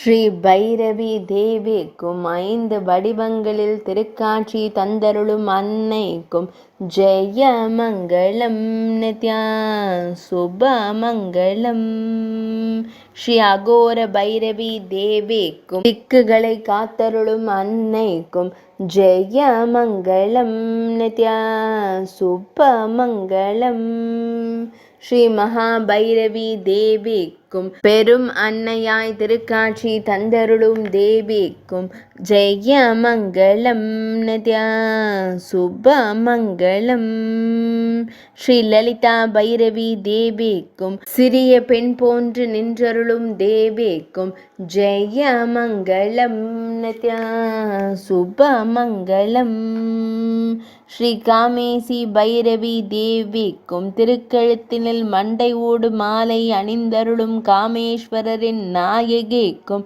ஸ்ரீ பைரவி தேவிக்கும் 5 வடிவங்களில் திருக்காட்சி தந்தருளும் அன்னைக்கும் ஜெயமங்கலம் நித்யா சுபமங்கலம். ஸ்ரீ அகோர பைரவி தேவிக்கும் திக்குகளை காத்தருளும் அன்னைக்கும் ஜெயமங்கலம் நித்யா சுபமங்கலம். ஸ்ரீ மகாபைரவி தேவிக்கும் பெரும் அன்னையாய் திருக்காட்சி தந்தருளும் தேவிக்கும் ஜெயமங்கலம் நித்யா சுபமங்கலம். ஸ்ரீ லலிதா பைரவி தேவிக்கும் சிறிய பெண் போன்று நின்றருளும் தேவிக்கும் ஜெயமங்கலம் நித்யா சுபமங்கலம். ஸ்ரீ காமேசி பைரவி தேவிக்கும் திருக்கழுத்தினில் மண்டை ஓடு மாலை அணிந்தருளும் காமேஸ்வரரின் நாயகிக்கும்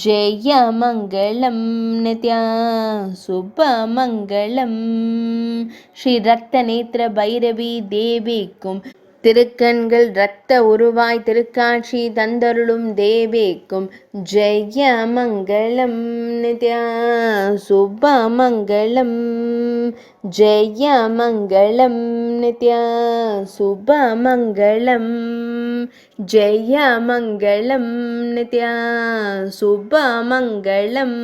ஜெயமங்கலம் நித்யா சுபமங்கலம். ஸ்ரீ ரத்த நேத்திர பைரவி தேவிக்கும் திருக்கண்கள் இரத்த உருவாய் திருக்காட்சி தந்தருளும் தேவிக்கும் ஜெயமங்கலம் நித்யா சுபமங்கலம். ஜெயமங்கலம் நித்யா சுபமங்கலம். ஜெயமங்கலம் நித்யா சுபமங்கலம்.